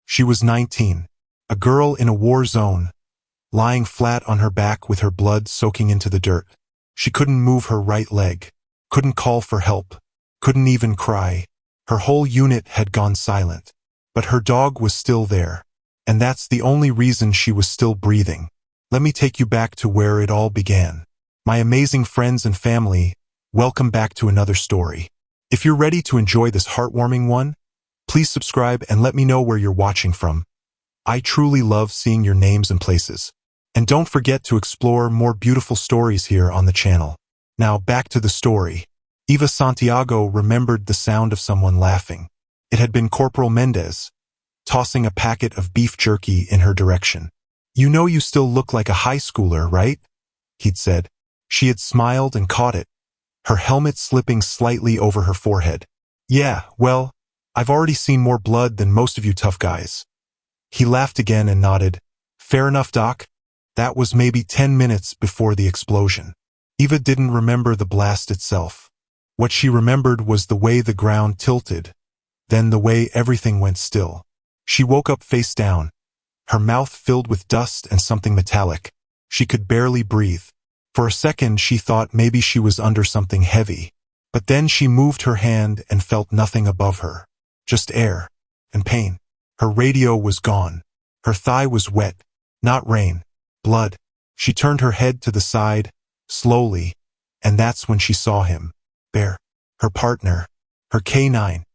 She was 19, a girl in a war zone, lying flat on her back with her blood soaking into the dirt. She couldn't move her right leg, couldn't call for help, couldn't even cry. Her whole unit had gone silent. But her dog was still there, and that's the only reason she was still breathing. Let me take you back to where it all began. My amazing friends and family, welcome back to another story. If you're ready to enjoy this heartwarming one, please subscribe and let me know where you're watching from. I truly love seeing your names and places. And don't forget to explore more beautiful stories here on the channel. Now back to the story. Eva Santiago remembered the sound of someone laughing. It had been Corporal Mendez, tossing a packet of beef jerky in her direction. "You know you still look like a high schooler, right?" he'd said. She had smiled and caught it, her helmet slipping slightly over her forehead. "Yeah, well, I've already seen more blood than most of you tough guys." He laughed again and nodded. "Fair enough, Doc." That was maybe 10 minutes before the explosion. Eva didn't remember the blast itself. What she remembered was the way the ground tilted, then the way everything went still. She woke up face down, her mouth filled with dust and something metallic. She could barely breathe. For a second she thought maybe she was under something heavy, but then she moved her hand and felt nothing above her. Just air and pain. Her radio was gone. Her thigh was wet, not rain. Blood. She turned her head to the side, slowly, and that's when she saw him. Bear. Her partner. Her K9.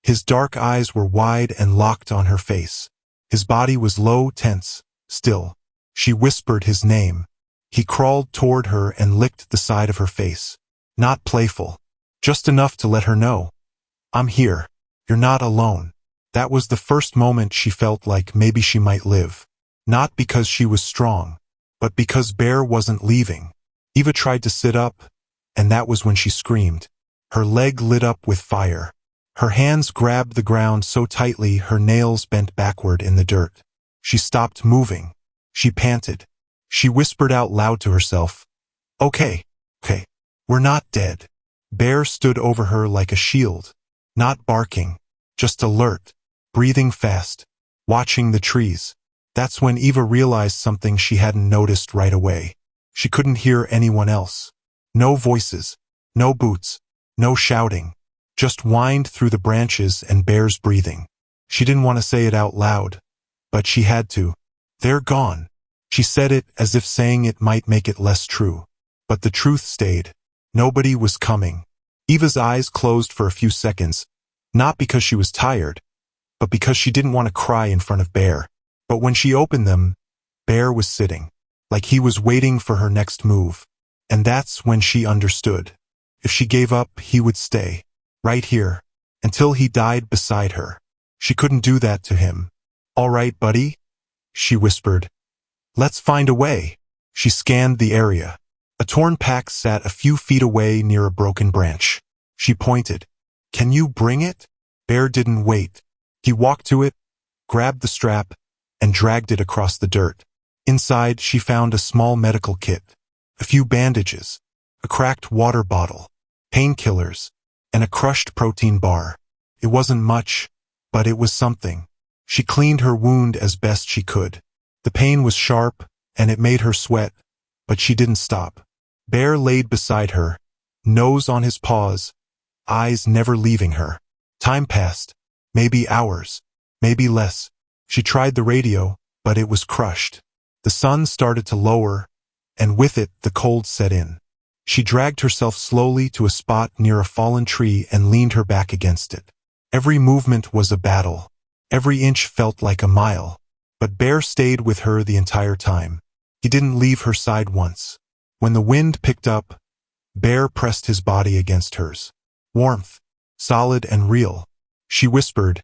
His dark eyes were wide and locked on her face. His body was low, tense, still. She whispered his name. He crawled toward her and licked the side of her face. Not playful. Just enough to let her know. "I'm here. You're not alone." That was the first moment she felt like maybe she might live. Not because she was strong, but because Bear wasn't leaving. Eva tried to sit up, and that was when she screamed. Her leg lit up with fire. Her hands grabbed the ground so tightly her nails bent backward in the dirt. She stopped moving. She panted. She whispered out loud to herself, Okay, we're not dead." Bear stood over her like a shield, not barking, just alert, breathing fast, watching the trees. That's when Eva realized something she hadn't noticed right away. She couldn't hear anyone else. No voices, no boots, no shouting. Just whined through the branches and Bear's breathing. She didn't want to say it out loud, but she had to. "They're gone." She said it as if saying it might make it less true. But the truth stayed. Nobody was coming. Eva's eyes closed for a few seconds, not because she was tired, but because she didn't want to cry in front of Bear. But when she opened them, Bear was sitting, like he was waiting for her next move. And that's when she understood. If she gave up, he would stay, right here, until he died beside her. She couldn't do that to him. "All right, buddy," she whispered. "Let's find a way." She scanned the area. A torn pack sat a few feet away near a broken branch. She pointed. "Can you bring it?" Bear didn't wait. He walked to it, grabbed the strap, and dragged it across the dirt. Inside, she found a small medical kit, a few bandages, a cracked water bottle, painkillers, and a crushed protein bar. It wasn't much, but it was something. She cleaned her wound as best she could. The pain was sharp, and it made her sweat, but she didn't stop. Bear laid beside her, nose on his paws, eyes never leaving her. Time passed, maybe hours, maybe less. She tried the radio, but it was crushed. The sun started to lower, and with it the cold set in. She dragged herself slowly to a spot near a fallen tree and leaned her back against it. Every movement was a battle. Every inch felt like a mile. But Bear stayed with her the entire time. He didn't leave her side once. When the wind picked up, Bear pressed his body against hers. Warmth, solid and real. She whispered,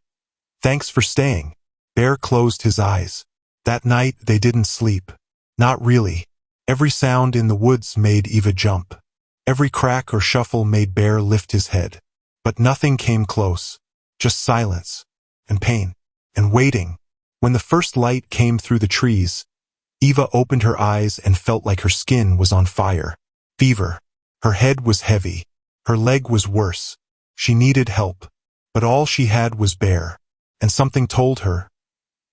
"Thanks for staying." Bear closed his eyes. That night they didn't sleep. Not really. Every sound in the woods made Eva jump. Every crack or shuffle made Bear lift his head. But nothing came close. Just silence, and pain, and waiting. When the first light came through the trees, Eva opened her eyes and felt like her skin was on fire. Fever. Her head was heavy. Her leg was worse. She needed help. But all she had was Bear. And something told her,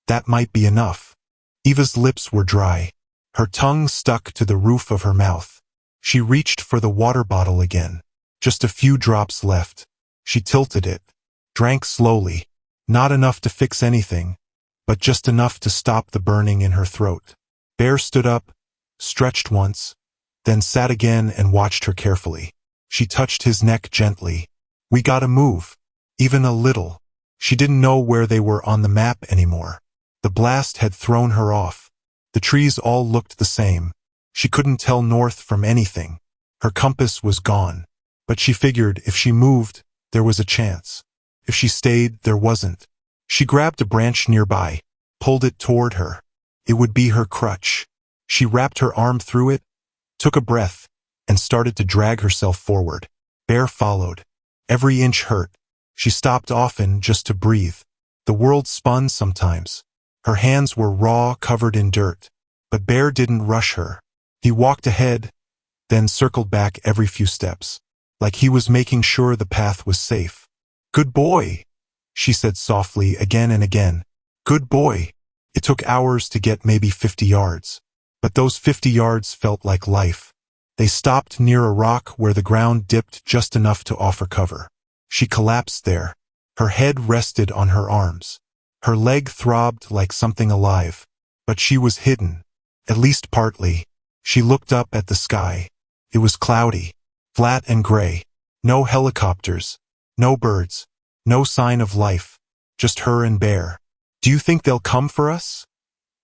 That might be enough. Eva's lips were dry. Her tongue stuck to the roof of her mouth. She reached for the water bottle again. Just a few drops left. She tilted it. Drank slowly. Not enough to fix anything, but just enough to stop the burning in her throat. Bear stood up, stretched once, then sat again and watched her carefully. She touched his neck gently. We gotta move. Even a little. She didn't know where they were on the map anymore. The blast had thrown her off. The trees all looked the same. She couldn't tell north from anything. Her compass was gone. But she figured if she moved, there was a chance. If she stayed, there wasn't. She grabbed a branch nearby, pulled it toward her. It would be her crutch. She wrapped her arm through it, took a breath, and started to drag herself forward. Bear followed. Every inch hurt. She stopped often just to breathe. The world spun sometimes. Her hands were raw, covered in dirt. But Bear didn't rush her. He walked ahead, then circled back every few steps, like he was making sure the path was safe. Good boy, she said softly again and again. Good boy. It took hours to get maybe 50 yards. But those 50 yards felt like life. They stopped near a rock where the ground dipped just enough to offer cover. She collapsed there. Her head rested on her arms. Her leg throbbed like something alive. But she was hidden. At least partly. She looked up at the sky. It was cloudy, flat and gray. No helicopters. No birds. No sign of life. Just her and Bear. Do you think they'll come for us?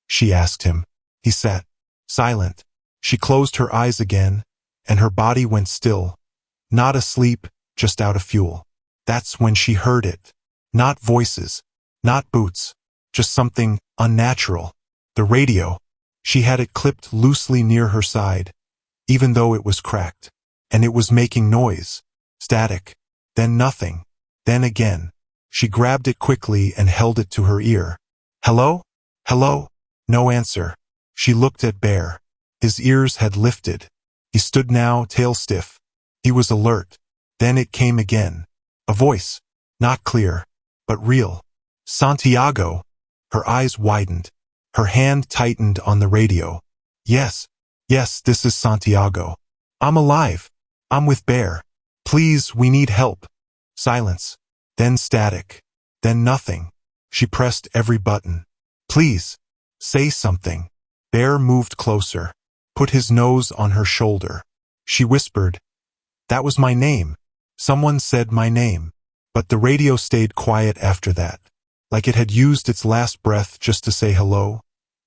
She asked him. He sat, silent. She closed her eyes again, and her body went still. Not asleep, just out of fuel. That's when she heard it. Not voices. Not boots. Just something unnatural. The radio. She had it clipped loosely near her side, even though it was cracked. And it was making noise. Static. Then nothing. Then again. She grabbed it quickly and held it to her ear. Hello? Hello? No answer. She looked at Bear. His ears had lifted. He stood now, tail stiff. He was alert. Then it came again. A voice. Not clear, but real. Santiago. Her eyes widened. Her hand tightened on the radio. Yes. Yes, this is Santiago. I'm alive. I'm with Bear. Please, we need help. Silence. Then static. Then nothing. She pressed every button. Please. Say something. Bear moved closer. Put his nose on her shoulder. She whispered. That was my name. Someone said my name. But the radio stayed quiet after that. Like it had used its last breath just to say hello.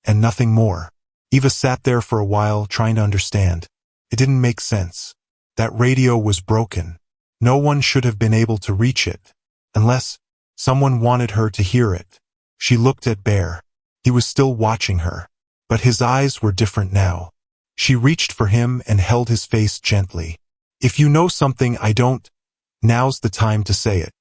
And nothing more. Eva sat there for a while trying to understand. It didn't make sense. That radio was broken. No one should have been able to reach it. Unless someone wanted her to hear it. She looked at Bear. He was still watching her. But his eyes were different now. She reached for him and held his face gently. If you know something I don't, now's the time to say it.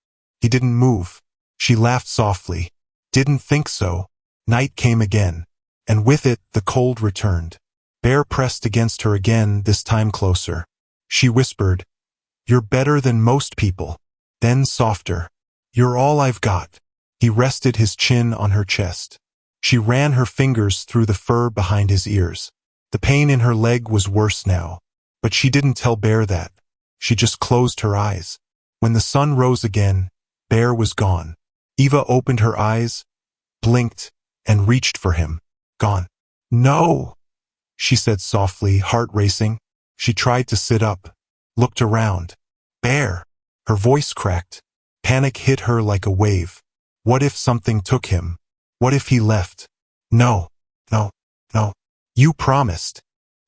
He didn't move. She laughed softly. Didn't think so. Night came again. And with it, the cold returned. Bear pressed against her again, this time closer. She whispered, You're better than most people. Then softer. You're all I've got. He rested his chin on her chest. She ran her fingers through the fur behind his ears. The pain in her leg was worse now. But she didn't tell Bear that. She just closed her eyes. When the sun rose again, Bear was gone. Eva opened her eyes, blinked, and reached for him. Gone. No, she said softly, heart racing. She tried to sit up, looked around. Bear. Her voice cracked. Panic hit her like a wave. What if something took him? What if he left? No, no, no. You promised.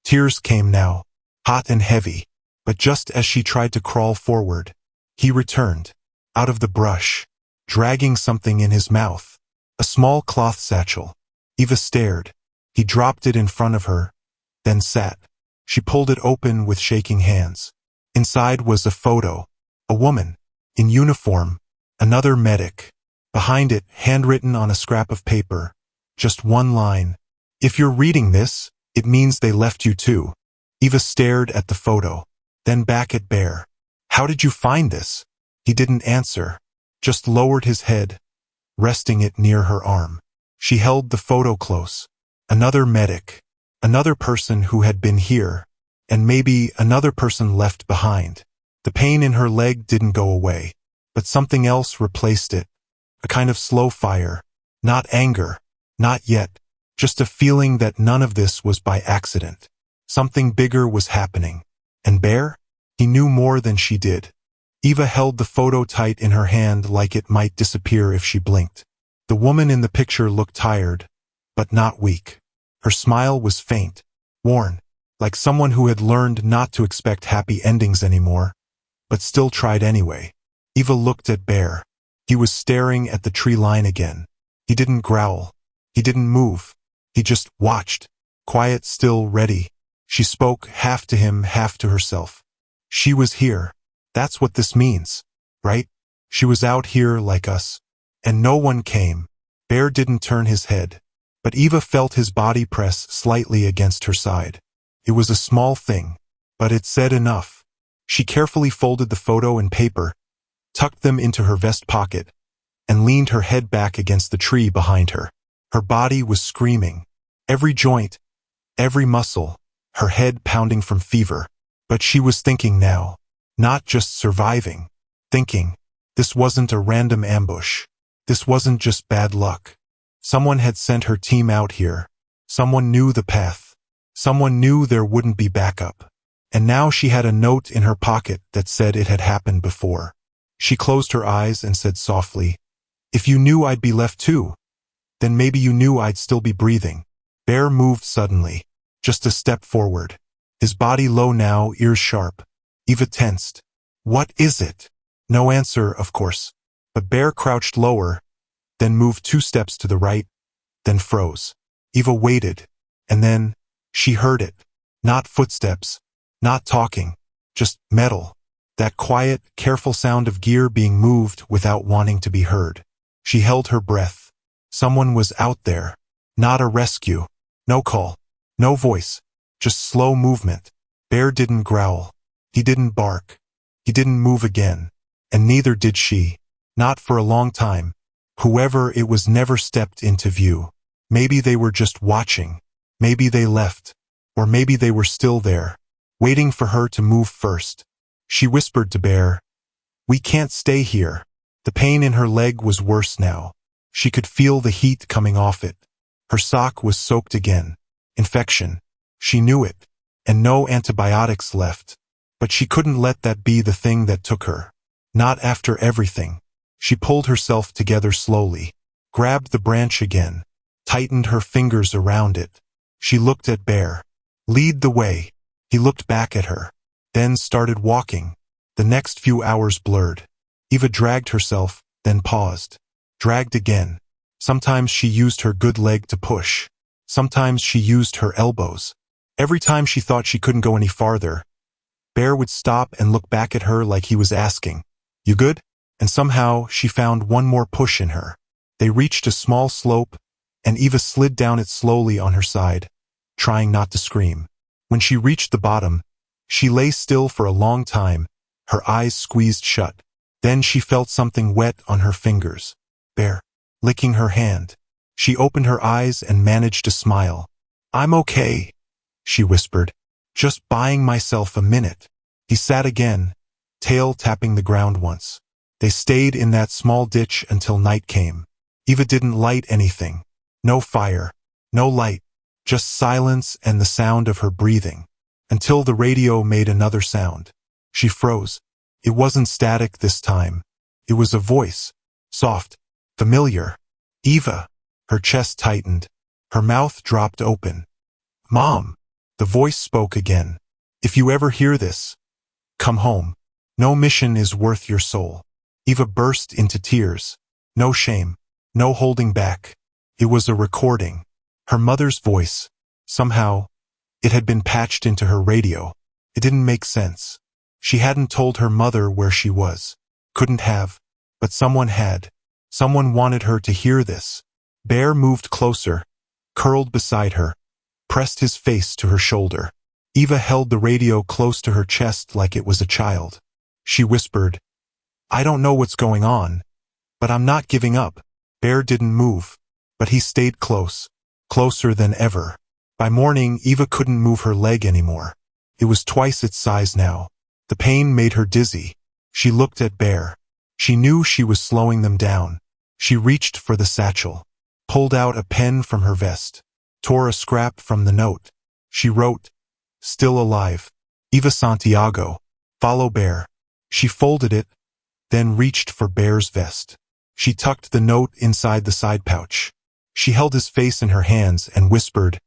Tears came now, hot and heavy. But just as she tried to crawl forward, he returned, out of the brush, dragging something in his mouth. A small cloth satchel. Eva stared. He dropped it in front of her, then sat. She pulled it open with shaking hands. Inside was a photo. A woman, in uniform, another medic. Behind it, handwritten on a scrap of paper, just one line. If you're reading this, it means they left you too. Eva stared at the photo, then back at Bear. How did you find this? He didn't answer, just lowered his head, resting it near her arm. She held the photo close. Another medic. Another person who had been here. And maybe another person left behind. The pain in her leg didn't go away, but something else replaced it. A kind of slow fire. Not anger. Not yet. Just a feeling that none of this was by accident. Something bigger was happening. And Bear? He knew more than she did. Eva held the photo tight in her hand like it might disappear if she blinked. The woman in the picture looked tired, but not weak. Her smile was faint, worn, like someone who had learned not to expect happy endings anymore, but still tried anyway. Eva looked at Bear. He was staring at the tree line again. He didn't growl. He didn't move. He just watched, quiet, still, ready. She spoke, half to him, half to herself. She was here. That's what this means, right? She was out here like us. And no one came. Bear didn't turn his head, but Eva felt his body press slightly against her side. It was a small thing, but it said enough. She carefully folded the photo and paper, tucked them into her vest pocket, and leaned her head back against the tree behind her. Her body was screaming. Every joint, every muscle, her head pounding from fever. But she was thinking now, not just surviving. Thinking, this wasn't a random ambush. This wasn't just bad luck. Someone had sent her team out here. Someone knew the path. Someone knew there wouldn't be backup. And now she had a note in her pocket that said it had happened before. She closed her eyes and said softly, "If you knew I'd be left too, then maybe you knew I'd still be breathing." Bear moved suddenly, just a step forward. His body low now, ears sharp. Eva tensed. "What is it?" No answer, of course. But Bear crouched lower, then moved 2 steps to the right, then froze. Eva waited, and then she heard it. Not footsteps, not talking, just metal. That quiet, careful sound of gear being moved without wanting to be heard. She held her breath. Someone was out there. Not a rescue. No call. No voice. Just slow movement. Bear didn't growl. He didn't bark. He didn't move again. And neither did she. Not for a long time. Whoever it was never stepped into view. Maybe they were just watching. Maybe they left. Or maybe they were still there, waiting for her to move first. She whispered to Bear, "We can't stay here." The pain in her leg was worse now. She could feel the heat coming off it. Her sock was soaked again. Infection. She knew it. And no antibiotics left. But she couldn't let that be the thing that took her. Not after everything. She pulled herself together slowly, grabbed the branch again, tightened her fingers around it. She looked at Bear. "Lead the way." He looked back at her, then started walking. The next few hours blurred. Eva dragged herself, then paused. Dragged again. Sometimes she used her good leg to push. Sometimes she used her elbows. Every time she thought she couldn't go any farther, Bear would stop and look back at her like he was asking, "You good?" And somehow she found one more push in her. They reached a small slope, and Eva slid down it slowly on her side, trying not to scream. When she reached the bottom, she lay still for a long time, her eyes squeezed shut. Then she felt something wet on her fingers. Bear, licking her hand. She opened her eyes and managed a smile. "I'm okay," she whispered. "Just buying myself a minute." He sat again, tail tapping the ground once. They stayed in that small ditch until night came. Eva didn't light anything. No fire. No light. Just silence and the sound of her breathing. Until the radio made another sound. She froze. It wasn't static this time. It was a voice. Soft. Familiar. "Eva." Her chest tightened. Her mouth dropped open. "Mom." The voice spoke again. "If you ever hear this, come home. No mission is worth your soul." Eva burst into tears. No shame. No holding back. It was a recording. Her mother's voice. Somehow, it had been patched into her radio. It didn't make sense. She hadn't told her mother where she was. Couldn't have. But someone had. Someone wanted her to hear this. Bear moved closer, curled beside her, pressed his face to her shoulder. Eva held the radio close to her chest like it was a child. She whispered, "I don't know what's going on, but I'm not giving up." Bear didn't move. But he stayed close, closer than ever. By morning, Eva couldn't move her leg anymore. It was twice its size now. The pain made her dizzy. She looked at Bear. She knew she was slowing them down. She reached for the satchel, pulled out a pen from her vest, tore a scrap from the note. She wrote, "Still alive. Eva Santiago. Follow Bear." She folded it, then reached for Bear's vest. She tucked the note inside the side pouch. She held his face in her hands and whispered,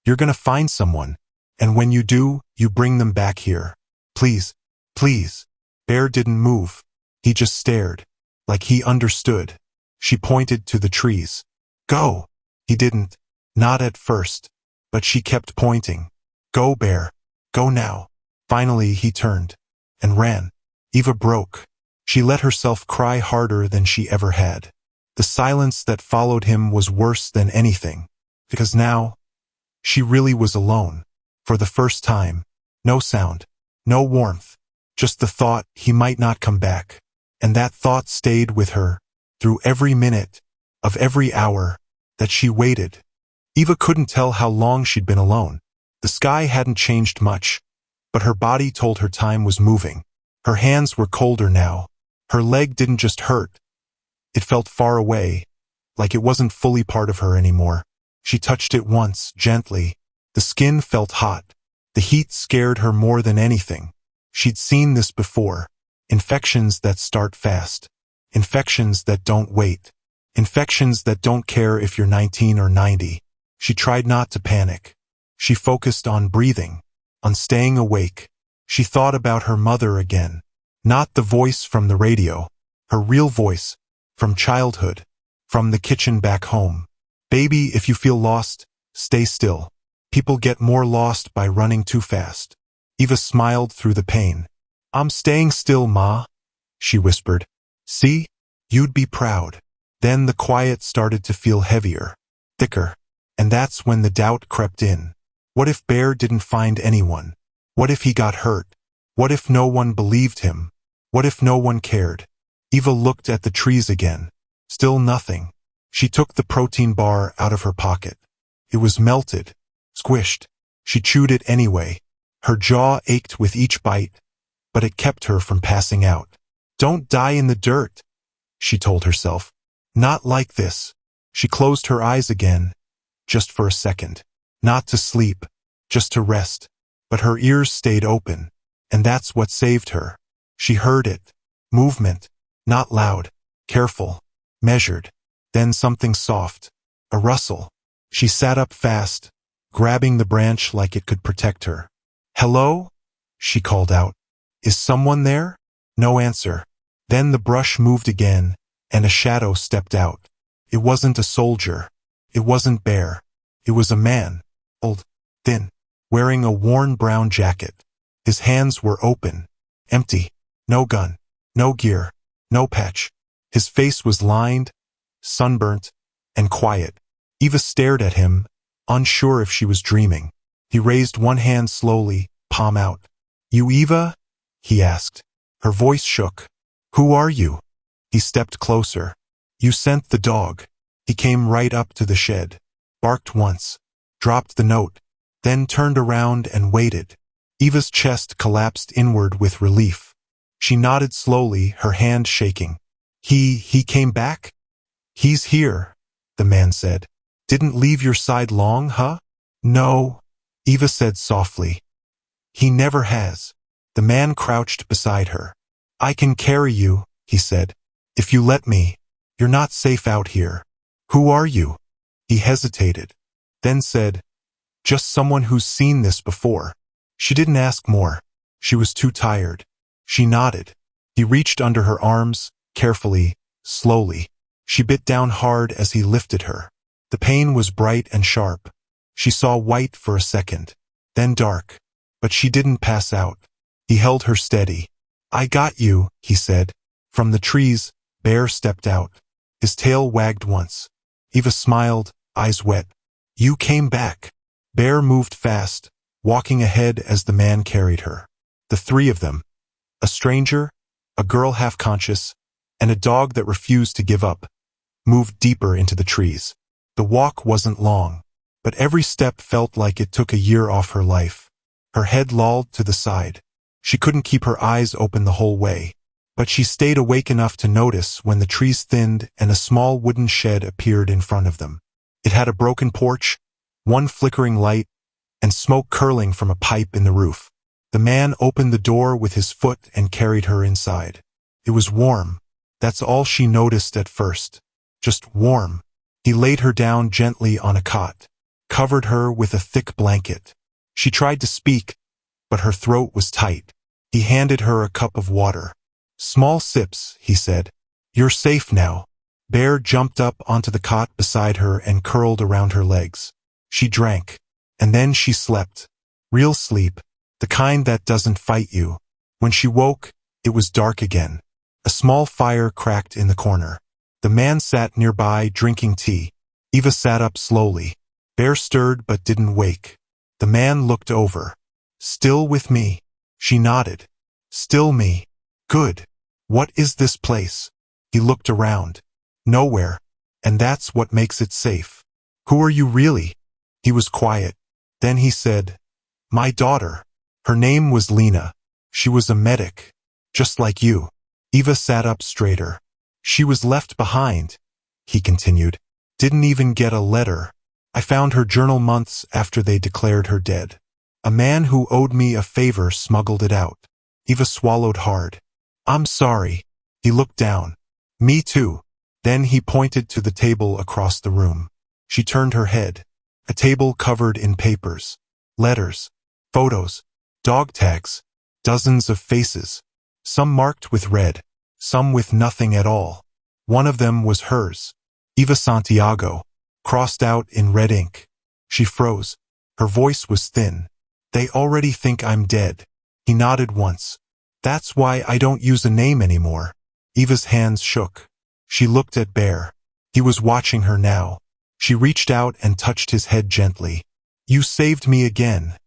"You're gonna find someone, and when you do, you bring them back here. Please, please." Bear didn't move. He just stared, like he understood. She pointed to the trees. "Go." He didn't, not at first, but she kept pointing. "Go, Bear. Go now." Finally, he turned and ran. Eva broke. She let herself cry harder than she ever had. The silence that followed him was worse than anything, because now, she really was alone. For the first time. No sound, no warmth, just the thought he might not come back. And that thought stayed with her, through every minute, of every hour, that she waited. Eva couldn't tell how long she'd been alone. The sky hadn't changed much, but her body told her time was moving. Her hands were colder now. Her leg didn't just hurt. It felt far away, like it wasn't fully part of her anymore. She touched it once, gently. The skin felt hot. The heat scared her more than anything. She'd seen this before. Infections that start fast. Infections that don't wait. Infections that don't care if you're 19 or 90. She tried not to panic. She focused on breathing, on staying awake. She thought about her mother again. Not the voice from the radio. Her real voice. From childhood. From the kitchen back home. "Baby, if you feel lost, stay still. People get more lost by running too fast." Eva smiled through the pain. "I'm staying still, Ma," she whispered. "See? You'd be proud." Then the quiet started to feel heavier, thicker. And that's when the doubt crept in. What if Bear didn't find anyone? What if he got hurt? What if no one believed him? What if no one cared? Eva looked at the trees again. Still nothing. She took the protein bar out of her pocket. It was melted, squished. She chewed it anyway. Her jaw ached with each bite, but it kept her from passing out. "Don't die in the dirt," she told herself. "Not like this." She closed her eyes again, just for a second. Not to sleep, just to rest. But her ears stayed open, and that's what saved her. She heard it. Movement. Not loud. Careful. Measured. Then something soft. A rustle. She sat up fast, grabbing the branch like it could protect her. "Hello?" she called out. "Is someone there?" No answer. Then the brush moved again, and a shadow stepped out. It wasn't a soldier. It wasn't Bear. It was a man. Old. Thin. Wearing a worn brown jacket. His hands were open. Empty. No gun. No gear. No patch. His face was lined, sunburnt, and quiet. Eva stared at him, unsure if she was dreaming. He raised one hand slowly, palm out. "You Eva?" he asked. Her voice shook. "Who are you?" He stepped closer. "You sent the dog." He came right up to the shed, barked once, dropped the note, then turned around and waited. Eva's chest collapsed inward with relief. She nodded slowly, her hand shaking. He came back?" "He's here," the man said. "Didn't leave your side long, huh?" "No," Eva said softly. "He never has." The man crouched beside her. "I can carry you," he said. "If you let me. You're not safe out here." "Who are you?" He hesitated, then said, "Just someone who's seen this before." She didn't ask more. She was too tired. She nodded. He reached under her arms, carefully, slowly. She bit down hard as he lifted her. The pain was bright and sharp. She saw white for a second, then dark. But she didn't pass out. He held her steady. "I got you," he said. From the trees, Bear stepped out. His tail wagged once. Eva smiled, eyes wet. "You came back." Bear moved fast, walking ahead as the man carried her. The three of them. A stranger, a girl half-conscious, and a dog that refused to give up, moved deeper into the trees. The walk wasn't long, but every step felt like it took a year off her life. Her head lolled to the side. She couldn't keep her eyes open the whole way, but she stayed awake enough to notice when the trees thinned and a small wooden shed appeared in front of them. It had a broken porch, one flickering light, and smoke curling from a pipe in the roof. The man opened the door with his foot and carried her inside. It was warm. That's all she noticed at first. Just warm. He laid her down gently on a cot, covered her with a thick blanket. She tried to speak, but her throat was tight. He handed her a cup of water. "Small sips," he said. "You're safe now." Bear jumped up onto the cot beside her and curled around her legs. She drank, and then she slept. Real sleep, the kind that doesn't fight you. When she woke, it was dark again. A small fire cracked in the corner. The man sat nearby drinking tea. Eva sat up slowly. Bear stirred but didn't wake. The man looked over. "Still with me?" She nodded. "Still me. Good. What is this place?" He looked around. Nowhere. And that's what makes it safe. "Who are you really?" He was quiet. Then he said, "My daughter." Her name was Lena. She was a medic. Just like you. Eva sat up straighter. "She was left behind," he continued. "Didn't even get a letter. I found her journal months after they declared her dead. A man who owed me a favor smuggled it out." Eva swallowed hard. "I'm sorry." He looked down. "Me too." Then he pointed to the table across the room. She turned her head. A table covered in papers. Letters. Photos. Dog tags. Dozens of faces. Some marked with red. Some with nothing at all. One of them was hers. Eva Santiago. Crossed out in red ink. She froze. Her voice was thin. "They already think I'm dead." He nodded once. "That's why I don't use a name anymore." Eva's hands shook. She looked at Bear. He was watching her now. She reached out and touched his head gently. "You saved me again,"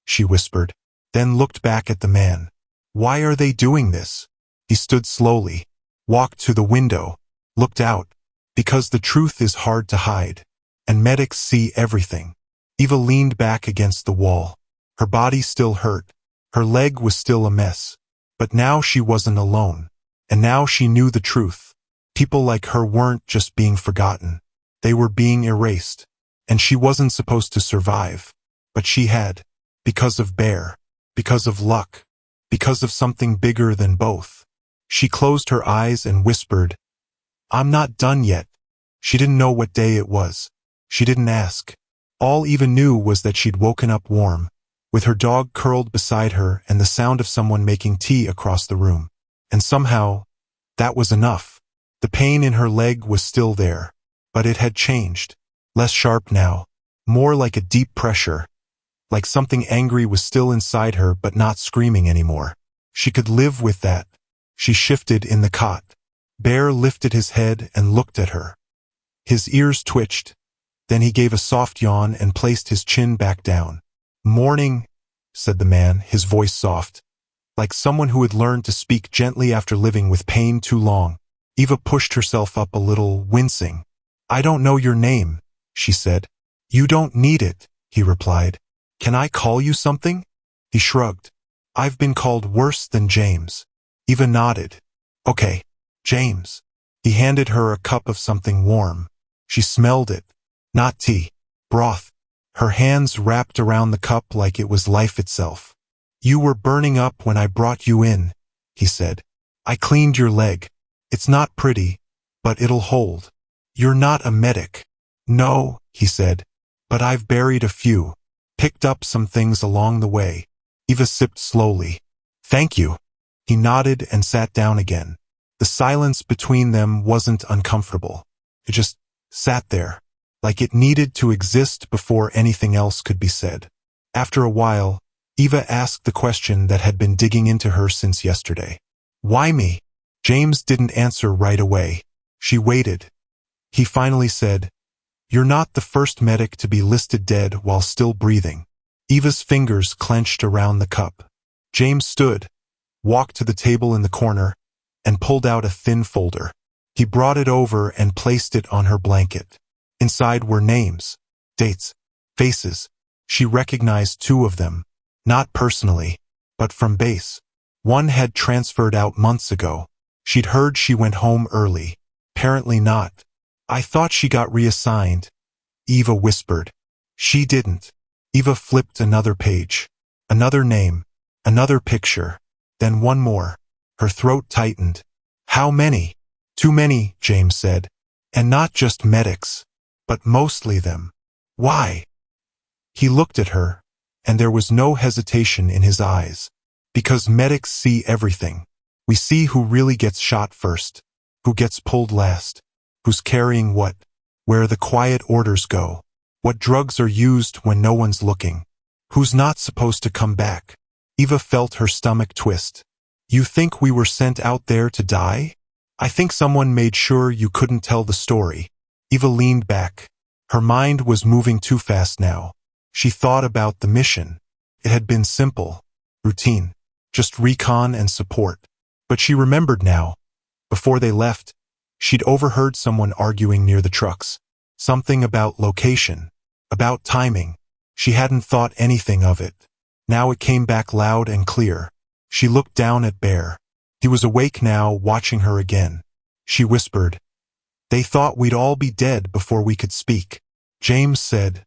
she whispered, then looked back at the man. "Why are they doing this?" He stood slowly, walked to the window, looked out. "Because the truth is hard to hide, and medics see everything." Eva leaned back against the wall. Her body still hurt. Her leg was still a mess. But now she wasn't alone. And now she knew the truth. People like her weren't just being forgotten. They were being erased. And she wasn't supposed to survive. But she had. Because of Bear. Because of luck. Because of something bigger than both. She closed her eyes and whispered, "I'm not done yet." She didn't know what day it was. She didn't ask. All Eva knew was that she'd woken up warm, with her dog curled beside her and the sound of someone making tea across the room. And somehow, that was enough. The pain in her leg was still there, but it had changed. Less sharp now, more like a deep pressure. Like something angry was still inside her but not screaming anymore. She could live with that. She shifted in the cot. Bear lifted his head and looked at her. His ears twitched. Then he gave a soft yawn and placed his chin back down. "Morning," said the man, his voice soft, like someone who had learned to speak gently after living with pain too long. Eva pushed herself up a little, wincing. "I don't know your name," she said. "You don't need it," he replied. "Can I call you something?" He shrugged. "I've been called worse than James." Eva nodded. "Okay, James." He handed her a cup of something warm. She smelled it. Not tea. Broth. Her hands wrapped around the cup like it was life itself. "You were burning up when I brought you in," he said. "I cleaned your leg. It's not pretty, but it'll hold." "You're not a medic." "No," he said, "but I've buried a few. Picked up some things along the way." Eva sipped slowly. "Thank you." He nodded and sat down again. The silence between them wasn't uncomfortable. It just sat there, like it needed to exist before anything else could be said. After a while, Eva asked the question that had been digging into her since yesterday. "Why me?" James didn't answer right away. She waited. He finally said, "You're not the first medic to be listed dead while still breathing." Eva's fingers clenched around the cup. James stood, walked to the table in the corner, and pulled out a thin folder. He brought it over and placed it on her blanket. Inside were names, dates, faces. She recognized 2 of them, not personally, but from base. One had transferred out months ago. She'd heard she went home early. Apparently not. I thought she got reassigned, Eva whispered. She didn't. Eva flipped another page. Another name. Another picture. Then one more. Her throat tightened. How many? Too many, James said. And not just medics, but mostly them. Why? He looked at her, and there was no hesitation in his eyes. Because medics see everything. We see who really gets shot first, who gets pulled last, who's carrying what, where the quiet orders go, what drugs are used when no one's looking, who's not supposed to come back. Eva felt her stomach twist. You think we were sent out there to die? I think someone made sure you couldn't tell the story. Eva leaned back. Her mind was moving too fast now. She thought about the mission. It had been simple, routine, just recon and support. But she remembered now. Before they left, she'd overheard someone arguing near the trucks. Something about location, about timing. She hadn't thought anything of it. Now it came back loud and clear. She looked down at Bear. He was awake now, watching her again. She whispered, "They thought we'd all be dead before we could speak." James said,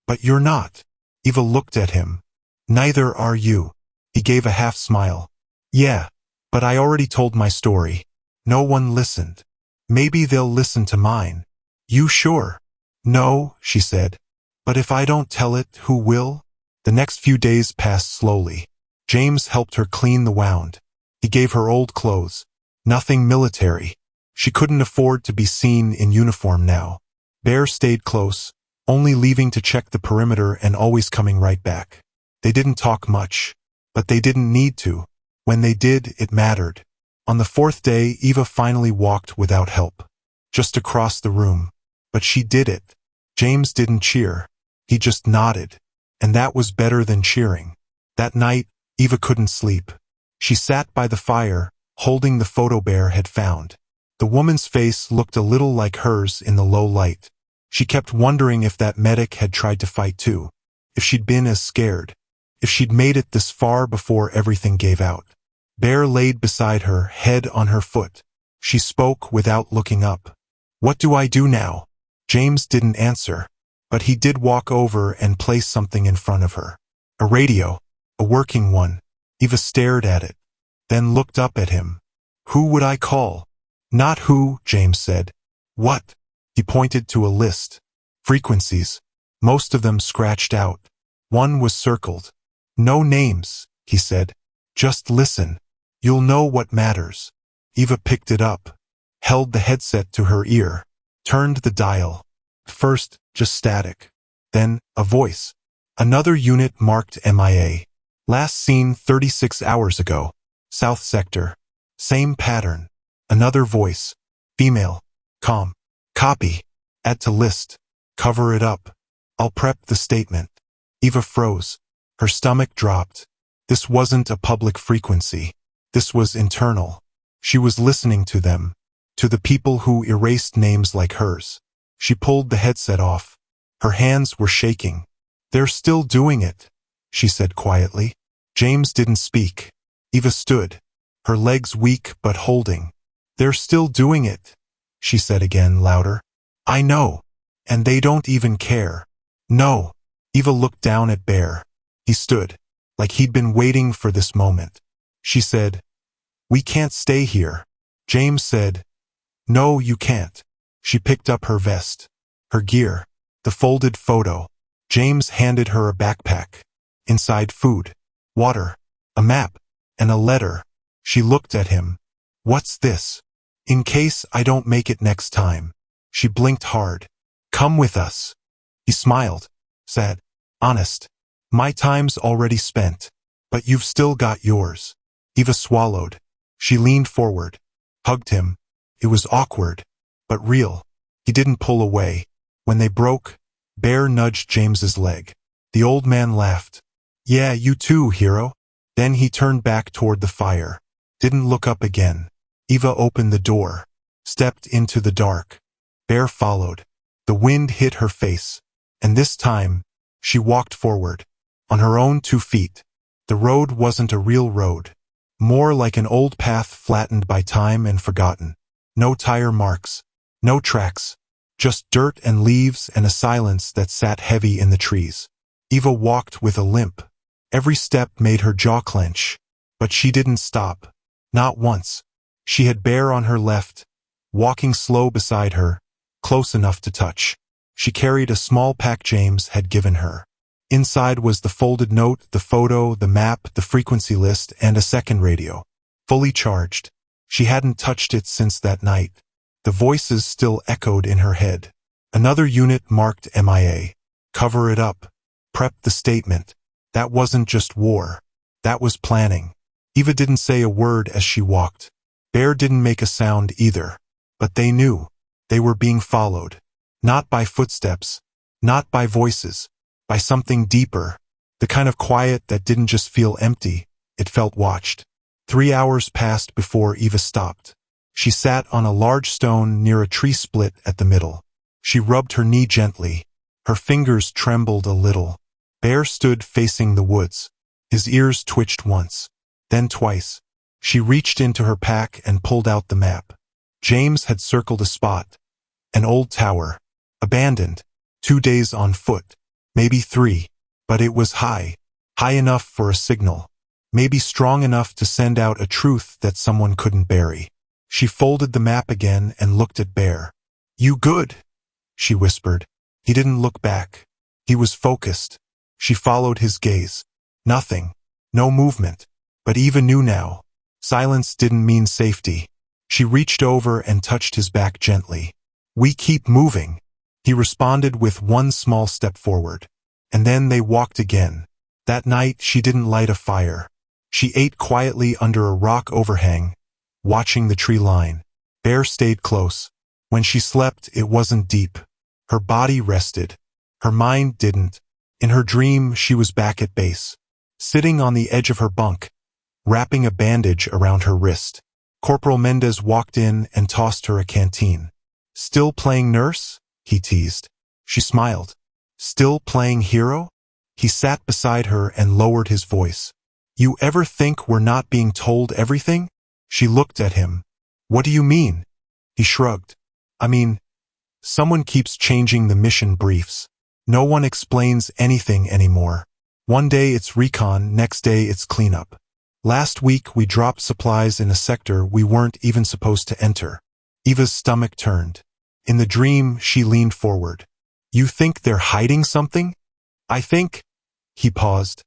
"But you're not." Eva looked at him. "Neither are you." He gave a half smile. "Yeah, but I already told my story. No one listened. Maybe they'll listen to mine." "You sure?" "No," she said. "But if I don't tell it, who will?" The next few days passed slowly. James helped her clean the wound. He gave her old clothes. Nothing military. She couldn't afford to be seen in uniform now. Bear stayed close, only leaving to check the perimeter and always coming right back. They didn't talk much, but they didn't need to. When they did, it mattered. On the 4th day, Eva finally walked without help, just across the room. But she did it. James didn't cheer. He just nodded. And that was better than cheering. That night, Eva couldn't sleep. She sat by the fire, holding the photo Bear had found. The woman's face looked a little like hers in the low light. She kept wondering if that medic had tried to fight too. If she'd been as scared. If she'd made it this far before everything gave out. Bear laid beside her, head on her foot. She spoke without looking up. "What do I do now?" James didn't answer, but he did walk over and place something in front of her. A radio, a working one. Eva stared at it, then looked up at him. "Who would I call?" "Not who," James said. "What?" He pointed to a list. Frequencies. Most of them scratched out. One was circled. "No names," he said. "Just listen. You'll know what matters." Eva picked it up, held the headset to her ear, turned the dial. First, just static. Then, a voice. Another unit marked MIA. Last seen 36 hours ago. South sector. Same pattern. Another voice. Female. Calm. Copy. Add to list. Cover it up. I'll prep the statement. Eva froze. Her stomach dropped. This wasn't a public frequency. This was internal. She was listening to them. To the people who erased names like hers. She pulled the headset off. Her hands were shaking. "They're still doing it," she said quietly. James didn't speak. Eva stood, her legs weak but holding. "They're still doing it," she said again, louder. "I know. And they don't even care." "No." Eva looked down at Bear. He stood, like he'd been waiting for this moment. She said, "We can't stay here." James said, "No, you can't." She picked up her vest, her gear, the folded photo. James handed her a backpack. Inside food, water, a map, and a letter. She looked at him. "What's this?" "In case I don't make it next time." She blinked hard. "Come with us." He smiled, said, "Honest. My time's already spent. But you've still got yours." Eva swallowed. She leaned forward, hugged him. It was awkward, but real. He didn't pull away. When they broke, Bear nudged James's leg. The old man laughed. "Yeah, you too, hero." Then he turned back toward the fire. Didn't look up again. Eva opened the door, stepped into the dark. Bear followed. The wind hit her face, and this time, she walked forward, on her own 2 feet. The road wasn't a real road, more like an old path flattened by time and forgotten. No tire marks, no tracks, just dirt and leaves and a silence that sat heavy in the trees. Eva walked with a limp. Every step made her jaw clench, but she didn't stop. Not once. She had Bear on her left, walking slow beside her, close enough to touch. She carried a small pack James had given her. Inside was the folded note, the photo, the map, the frequency list, and a second radio. Fully charged. She hadn't touched it since that night. The voices still echoed in her head. Another unit marked MIA. Cover it up. Prep the statement. That wasn't just war. That was planning. Eva didn't say a word as she walked. Bear didn't make a sound either. But they knew. They were being followed. Not by footsteps. Not by voices. By something deeper. The kind of quiet that didn't just feel empty. It felt watched. 3 hours passed before Eva stopped. She sat on a large stone near a tree split at the middle. She rubbed her knee gently. Her fingers trembled a little. Bear stood facing the woods. His ears twitched once. Then twice. She reached into her pack and pulled out the map. James had circled a spot. An old tower. Abandoned. 2 days on foot. Maybe 3. But it was high. High enough for a signal. Maybe strong enough to send out a truth that someone couldn't bury. She folded the map again and looked at Bear. "You good?" she whispered. He didn't look back. He was focused. She followed his gaze. Nothing. No movement. But Eva knew now. Silence didn't mean safety. She reached over and touched his back gently. "We keep moving." He responded with one small step forward. And then they walked again. That night she didn't light a fire. She ate quietly under a rock overhang, watching the tree line. Bear stayed close. When she slept, it wasn't deep. Her body rested. Her mind didn't. In her dream, she was back at base, sitting on the edge of her bunk, wrapping a bandage around her wrist. Corporal Mendez walked in and tossed her a canteen. "Still playing nurse?" he teased. She smiled. "Still playing hero?" He sat beside her and lowered his voice. "You ever think we're not being told everything?" She looked at him. "What do you mean?" He shrugged. "I mean, someone keeps changing the mission briefs. No one explains anything anymore. One day it's recon, next day it's cleanup. Last week we dropped supplies in a sector we weren't even supposed to enter." Eva's stomach turned. In the dream, she leaned forward. "You think they're hiding something?" "I think..." He paused.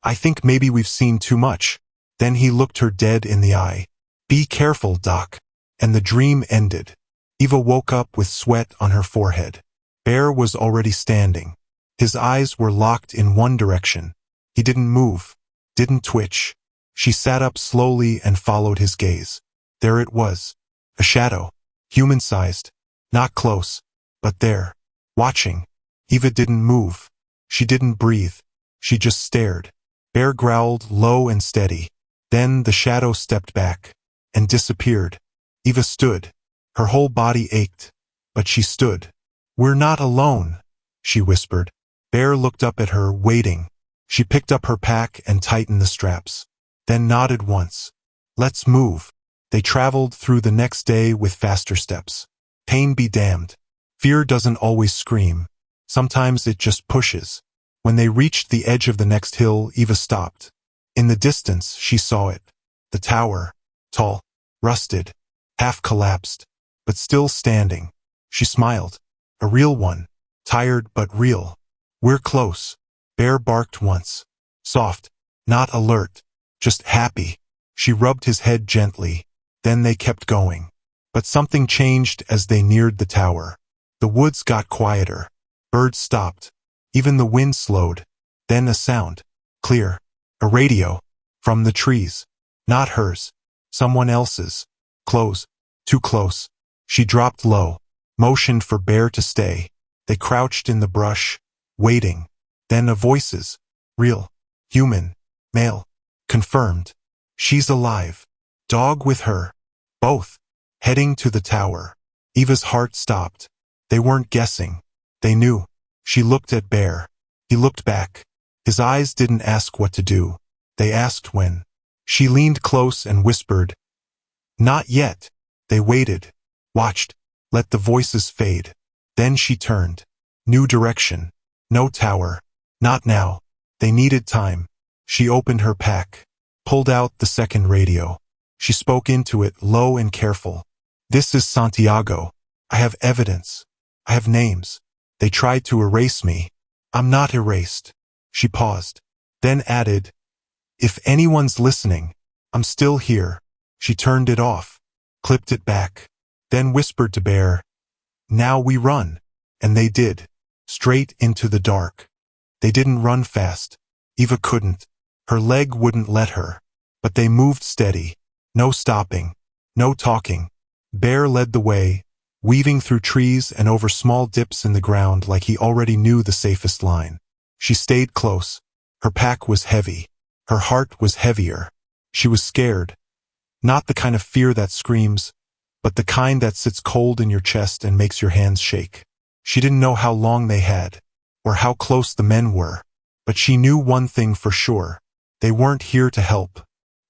"I think maybe we've seen too much." Then he looked her dead in the eye. "Be careful, Doc." And the dream ended. Eva woke up with sweat on her forehead. Bear was already standing. His eyes were locked in one direction. He didn't move, didn't twitch. She sat up slowly and followed his gaze. There it was. A shadow. Human-sized. Not close, but there. Watching. Eva didn't move. She didn't breathe. She just stared. Bear growled low and steady. Then the shadow stepped back and disappeared. Eva stood. Her whole body ached, but she stood. "We're not alone," she whispered. Bear looked up at her, waiting. She picked up her pack and tightened the straps, then nodded once. "Let's move." They traveled through the next day with faster steps. Pain be damned. Fear doesn't always scream. Sometimes it just pushes. When they reached the edge of the next hill, Eva stopped. In the distance, she saw it. The tower. Tall. Rusted. Half collapsed. But still standing. She smiled. A real one. Tired but real. "We're close." Bear barked once. Soft. Not alert. Just happy. She rubbed his head gently. Then they kept going. But something changed as they neared the tower. The woods got quieter. Birds stopped. Even the wind slowed. Then a sound. Clear. A radio. From the trees. Not hers. Someone else's. Close. Too close. She dropped low. Motioned for Bear to stay. They crouched in the brush. Waiting. Then a voices. Real. Human. Male. Confirmed. She's alive. Dog with her. Both. Heading to the tower. Eva's heart stopped. They weren't guessing. They knew. She looked at Bear. He looked back. His eyes didn't ask what to do. They asked when. She leaned close and whispered, "Not yet." They waited, watched, let the voices fade. Then she turned. New direction. No tower. Not now. They needed time. She opened her pack, pulled out the second radio. She spoke into it, low and careful. "This is Santiago. I have evidence. I have names. They tried to erase me. I'm not erased." She paused, then added, "If anyone's listening, I'm still here." She turned it off, clipped it back, then whispered to Bear, "Now we run." And they did, straight into the dark. They didn't run fast. Eva couldn't. Her leg wouldn't let her. But they moved steady. No stopping. No talking. Bear led the way, weaving through trees and over small dips in the ground like he already knew the safest line. She stayed close. Her pack was heavy. Her heart was heavier. She was scared. Not the kind of fear that screams, but the kind that sits cold in your chest and makes your hands shake. She didn't know how long they had, or how close the men were, but she knew one thing for sure. They weren't here to help.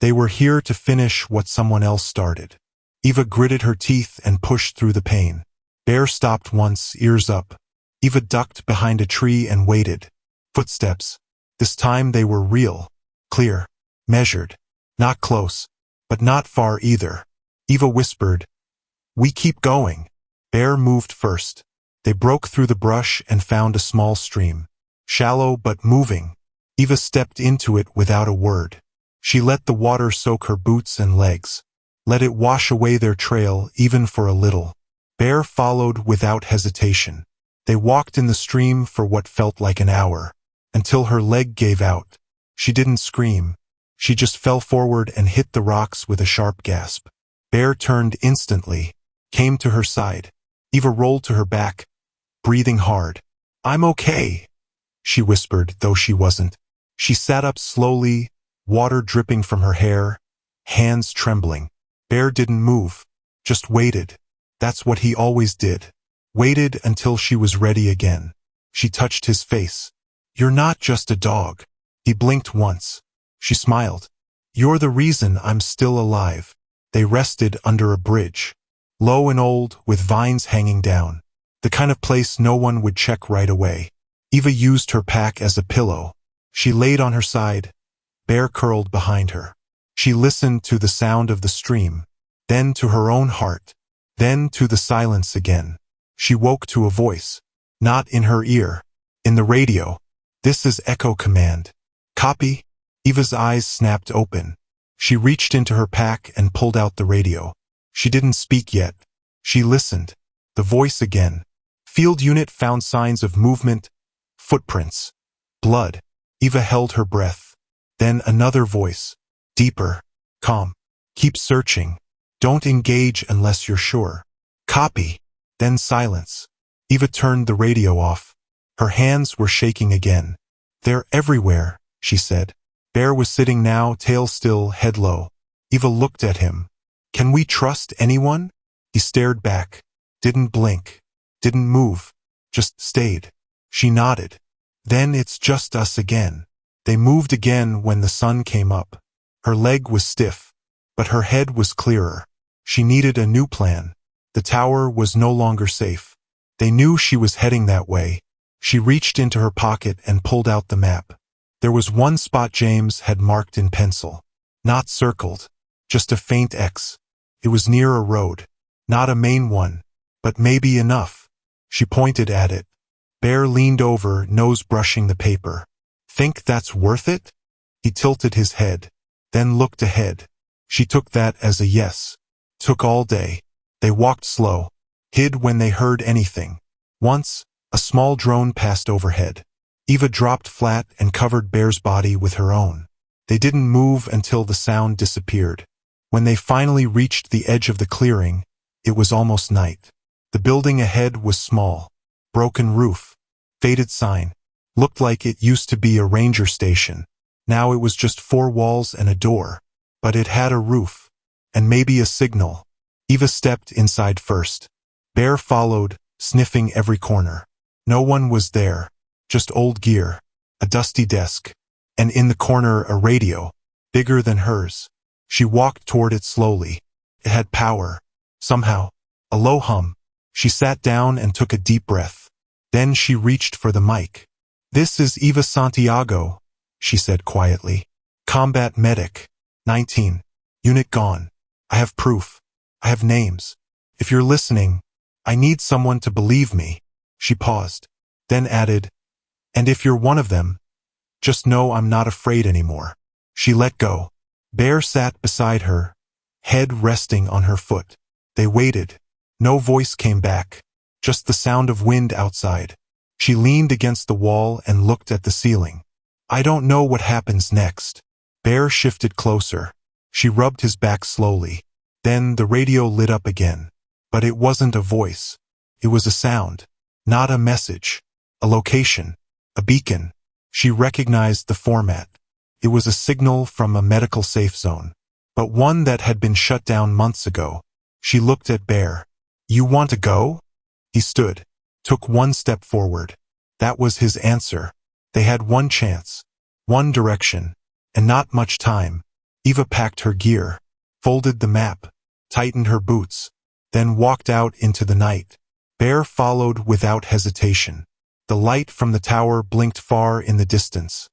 They were here to finish what someone else started. Eva gritted her teeth and pushed through the pain. Bear stopped once, ears up. Eva ducked behind a tree and waited. Footsteps. This time they were real, clear, measured. Not close, but not far either. Eva whispered, "We keep going." Bear moved first. They broke through the brush and found a small stream. Shallow but moving. Eva stepped into it without a word. She let the water soak her boots and legs. Let it wash away their trail even for a little. Bear followed without hesitation. They walked in the stream for what felt like an hour, until her leg gave out. She didn't scream. She just fell forward and hit the rocks with a sharp gasp. Bear turned instantly, came to her side. Eva rolled to her back, breathing hard. "I'm okay," she whispered, though she wasn't. She sat up slowly, water dripping from her hair, hands trembling. Bear didn't move, just waited. That's what he always did. Waited until she was ready again. She touched his face. "You're not just a dog." He blinked once. She smiled. "You're the reason I'm still alive." They rested under a bridge. Low and old, with vines hanging down. The kind of place no one would check right away. Eva used her pack as a pillow. She laid on her side. Bear curled behind her. She listened to the sound of the stream, then to her own heart, then to the silence again. She woke to a voice. Not in her ear. In the radio. "This is Echo Command. Copy?" Eva's eyes snapped open. She reached into her pack and pulled out the radio. She didn't speak yet. She listened. The voice again. "Field unit found signs of movement. Footprints. Blood." Eva held her breath. Then another voice. Deeper. "Calm. Keep searching. Don't engage unless you're sure." "Copy." Then silence. Eva turned the radio off. Her hands were shaking again. "They're everywhere," she said. Bear was sitting now, tail still, head low. Eva looked at him. "Can we trust anyone?" He stared back. Didn't blink. Didn't move. Just stayed. She nodded. "Then it's just us again." They moved again when the sun came up. Her leg was stiff, but her head was clearer. She needed a new plan. The tower was no longer safe. They knew she was heading that way. She reached into her pocket and pulled out the map. There was one spot James had marked in pencil. Not circled. Just a faint X. It was near a road. Not a main one, but maybe enough. She pointed at it. Bear leaned over, nose brushing the paper. "Think that's worth it?" He tilted his head, then looked ahead. She took that as a yes. Took all day. They walked slow, hid when they heard anything. Once, a small drone passed overhead. Eva dropped flat and covered Bear's body with her own. They didn't move until the sound disappeared. When they finally reached the edge of the clearing, it was almost night. The building ahead was small. Broken roof. Faded sign. Looked like it used to be a ranger station. Now it was just 4 walls and a door. But it had a roof. And maybe a signal. Eva stepped inside first. Bear followed, sniffing every corner. No one was there, just old gear, a dusty desk, and in the corner a radio, bigger than hers. She walked toward it slowly. It had power. Somehow. A low hum. She sat down and took a deep breath. Then she reached for the mic. "This is Eva Santiago," she said quietly. "Combat medic. 19. Unit gone. I have proof. I have names. If you're listening, I need someone to believe me." She paused, then added, "And if you're one of them, just know I'm not afraid anymore." She let go. Bear sat beside her, head resting on her foot. They waited. No voice came back, just the sound of wind outside. She leaned against the wall and looked at the ceiling. "I don't know what happens next." Bear shifted closer. She rubbed his back slowly. Then the radio lit up again. But it wasn't a voice. It was a sound. Not a message. A location. A beacon. She recognized the format. It was a signal from a medical safe zone, but one that had been shut down months ago. She looked at Bear. "You want to go?" He stood, took one step forward. That was his answer. They had one chance, one direction, and not much time. Eva packed her gear, folded the map, tightened her boots, then walked out into the night. Bear followed without hesitation. The light from the tower blinked far in the distance,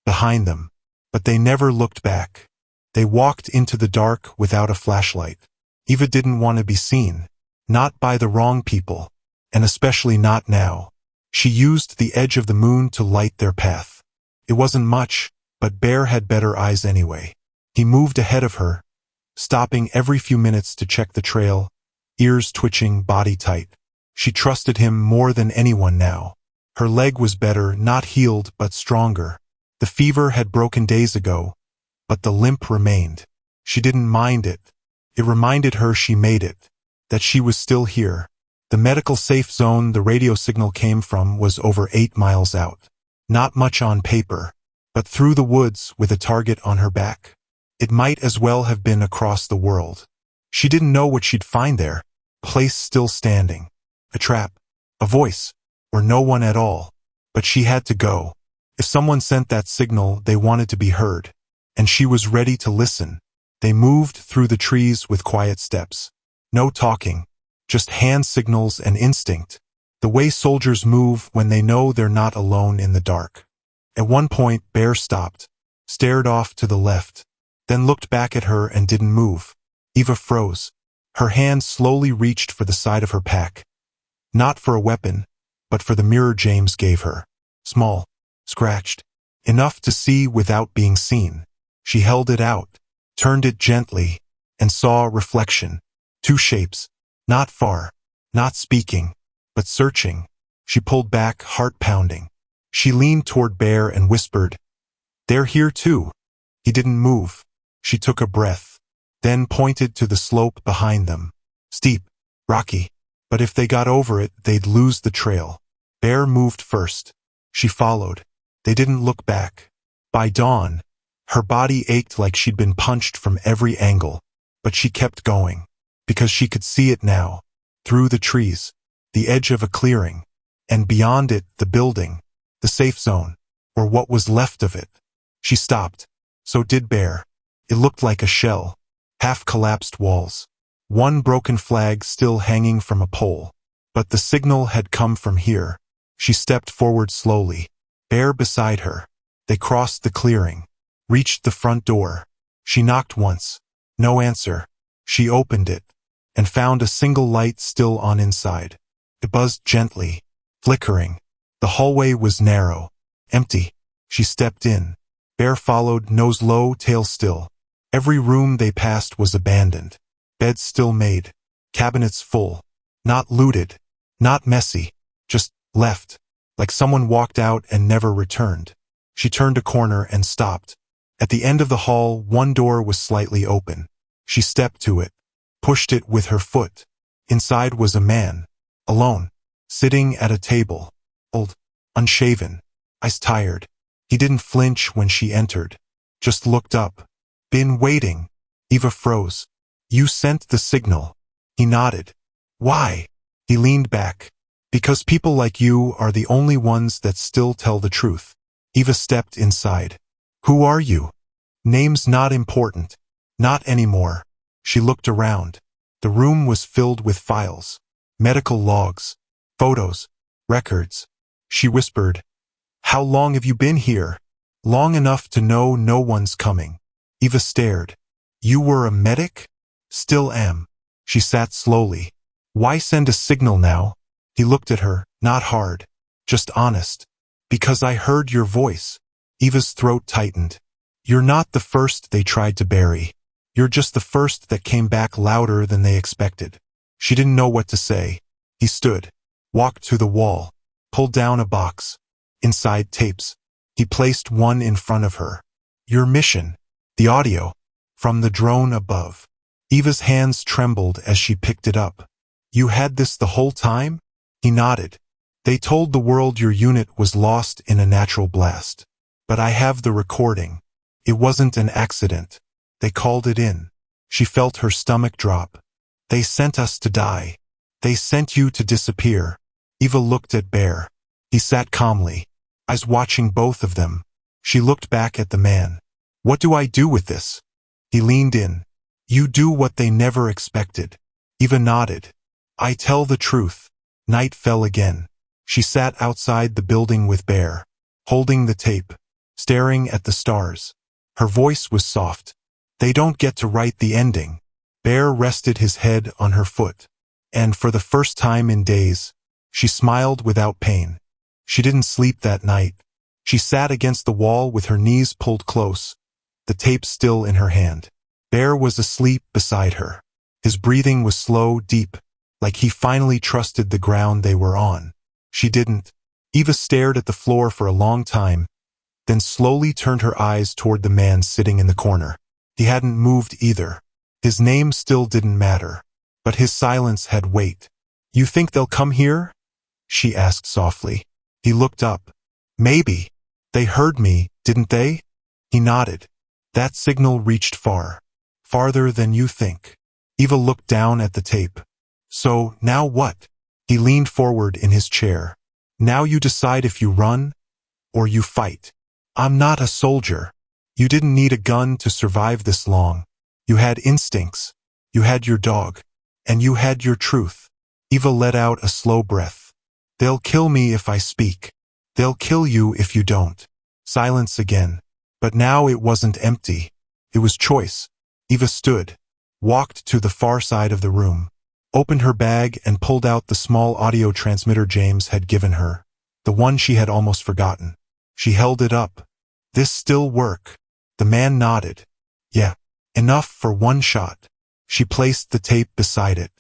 behind them, but they never looked back. They walked into the dark without a flashlight. Eva didn't want to be seen, not by the wrong people, and especially not now. She used the edge of the moon to light their path. It wasn't much, but Bear had better eyes anyway. He moved ahead of her, stopping every few minutes to check the trail, ears twitching, body tight. She trusted him more than anyone now. Her leg was better, not healed, but stronger. The fever had broken days ago, but the limp remained. She didn't mind it. It reminded her she made it, that she was still here. The medical safe zone the radio signal came from was over 8 miles out. Not much on paper, but through the woods with a target on her back. It might as well have been across the world. She didn't know what she'd find there. Place still standing. A trap. A voice. Or no one at all. But she had to go. If someone sent that signal, they wanted to be heard. And she was ready to listen. They moved through the trees with quiet steps. No talking. Just hand signals and instinct. The way soldiers move when they know they're not alone in the dark. At one point, Bear stopped, stared off to the left, then looked back at her and didn't move. Eva froze. Her hand slowly reached for the side of her pack. Not for a weapon, but for the mirror James gave her. Small, scratched, enough to see without being seen. She held it out, turned it gently, and saw a reflection. 2 shapes, not far, not speaking, but searching. She pulled back, heart pounding. She leaned toward Bear and whispered, "They're here too." He didn't move. She took a breath, then pointed to the slope behind them. Steep, rocky, but if they got over it, they'd lose the trail. Bear moved first. She followed. They didn't look back. By dawn, her body ached like she'd been punched from every angle, but she kept going, because she could see it now, through the trees, the edge of a clearing, and beyond it, the building, the safe zone, or what was left of it. She stopped. So did Bear. It looked like a shell, half-collapsed walls, one broken flag still hanging from a pole. But the signal had come from here. She stepped forward slowly, Bear beside her. They crossed the clearing, reached the front door. She knocked once. No answer. She opened it, and found a single light still on inside. It buzzed gently, flickering. The hallway was narrow, empty. She stepped in. Bear followed, nose low, tail still. Every room they passed was abandoned. Beds still made. Cabinets full. Not looted. Not messy. Just left. Like someone walked out and never returned. She turned a corner and stopped. At the end of the hall, one door was slightly open. She stepped to it, pushed it with her foot. Inside was a man, alone, sitting at a table. Old, unshaven, eyes tired. He didn't flinch when she entered, just looked up. Been waiting. Eva froze. You sent the signal. He nodded. Why? He leaned back. Because people like you are the only ones that still tell the truth. Eva stepped inside. Who are you? Name's not important. Not anymore. She looked around. The room was filled with files. Medical logs. Photos. Records. She whispered, "How long have you been here?" "Long enough to know no one's coming." Eva stared. "You were a medic?" "Still am." She sat slowly. "Why send a signal now?" He looked at her, not hard, just honest. "Because I heard your voice." Eva's throat tightened. "You're not the first they tried to bury. You're just the first that came back louder than they expected." She didn't know what to say. He stood, walked to the wall, pulled down a box. Inside, tapes. He placed one in front of her. "Your mission." The audio. From the drone above. Eva's hands trembled as she picked it up. "You had this the whole time?" He nodded. "They told the world your unit was lost in a natural blast. But I have the recording. It wasn't an accident. They called it in." She felt her stomach drop. "They sent us to die. They sent you to disappear." Eva looked at Bear. He sat calmly, eyes watching both of them. She looked back at the man. "What do I do with this?" He leaned in. "You do what they never expected." Eva nodded. "I tell the truth." Night fell again. She sat outside the building with Bear, holding the tape, staring at the stars. Her voice was soft. "They don't get to write the ending." Bear rested his head on her foot. And for the first time in days, she smiled without pain. She didn't sleep that night. She sat against the wall with her knees pulled close, the tape still in her hand. Bear was asleep beside her. His breathing was slow, deep, like he finally trusted the ground they were on. She didn't. Eva stared at the floor for a long time, then slowly turned her eyes toward the man sitting in the corner. He hadn't moved either. His name still didn't matter, but his silence had weight. "You think they'll come here?" she asked softly. He looked up. "Maybe. They heard me, didn't they?" He nodded. "That signal reached far. Farther than you think." Eva looked down at the tape. "So, now what?" He leaned forward in his chair. "Now you decide if you run or you fight." "I'm not a soldier." "You didn't need a gun to survive this long. You had instincts. You had your dog. And you had your truth." Eva let out a slow breath. "They'll kill me if I speak. They'll kill you if you don't." Silence again. But now it wasn't empty. It was choice. Eva stood, walked to the far side of the room, opened her bag and pulled out the small audio transmitter James had given her, the one she had almost forgotten. She held it up. "This still work?" The man nodded. "Yeah, enough for one shot." She placed the tape beside it.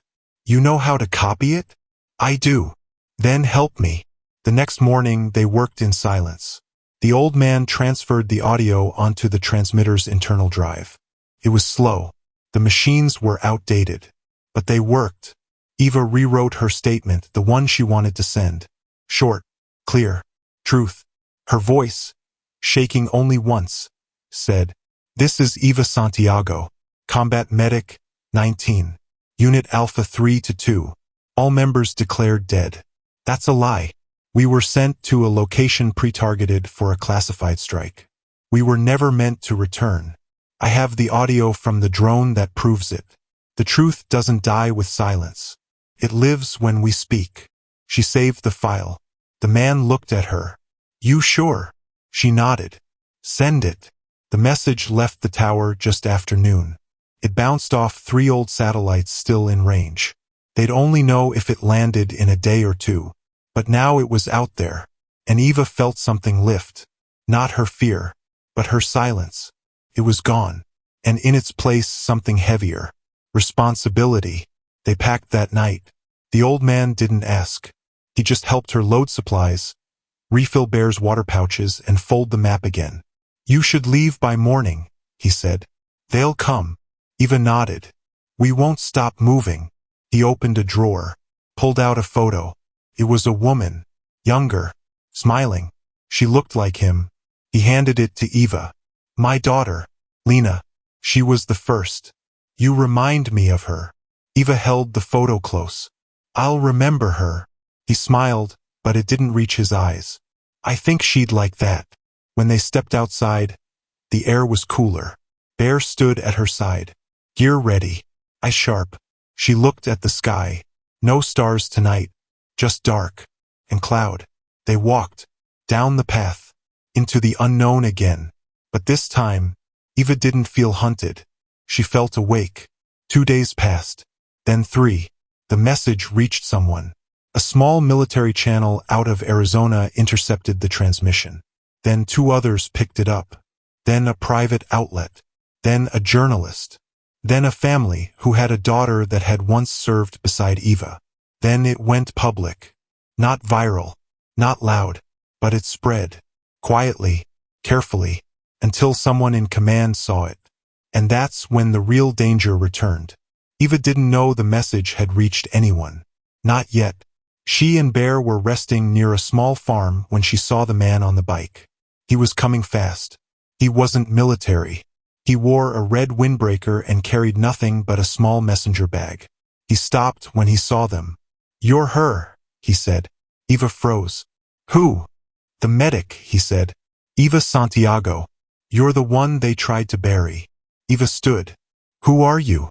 "You know how to copy it?" "I do." "Then help me." The next morning they worked in silence. The old man transferred the audio onto the transmitter's internal drive. It was slow. The machines were outdated. But they worked. Eva rewrote her statement, the one she wanted to send. Short, clear, truth. Her voice, shaking only once, said, "This is Eva Santiago, Combat Medic, 19. Unit Alpha 3-2. All members declared dead." "That's a lie. We were sent to a location pre-targeted for a classified strike. We were never meant to return. I have the audio from the drone that proves it. The truth doesn't die with silence. It lives when we speak." She saved the file. The man looked at her. "You sure?" She nodded. "Send it." The message left the tower just after noon. It bounced off 3 old satellites still in range. They'd only know if it landed in a day or two. But now it was out there, and Eva felt something lift. Not her fear, but her silence. It was gone, and in its place something heavier. Responsibility. They packed that night. The old man didn't ask. He just helped her load supplies, refill Bear's water pouches, and fold the map again. "You should leave by morning," he said. "They'll come." Eva nodded. "We won't stop moving." He opened a drawer, pulled out a photo. It was a woman, younger, smiling. She looked like him. He handed it to Eva. "My daughter, Lena. She was the first. You remind me of her." Eva held the photo close. "I'll remember her." He smiled, but it didn't reach his eyes. I think she'd like that. When they stepped outside, the air was cooler. Bear stood at her side. Gear ready. Eyes sharp. She looked at the sky. No stars tonight. Just dark. And cloud. They walked. Down the path. Into the unknown again. But this time, Eva didn't feel hunted. She felt awake. 2 days passed. Then 3. The message reached someone. A small military channel out of Arizona intercepted the transmission. Then 2 others picked it up. Then a private outlet. Then a journalist. Then a family who had a daughter that had once served beside Eva. Then it went public. Not viral. Not loud. But it spread. Quietly. Carefully. Until someone in command saw it. And that's when the real danger returned. Eva didn't know the message had reached anyone. Not yet. She and Bear were resting near a small farm when she saw the man on the bike. He was coming fast. He wasn't military. He wore a red windbreaker and carried nothing but a small messenger bag. He stopped when he saw them. You're her, he said. Eva froze. Who? The medic, he said. Eva Santiago. You're the one they tried to bury. Eva stood. Who are you?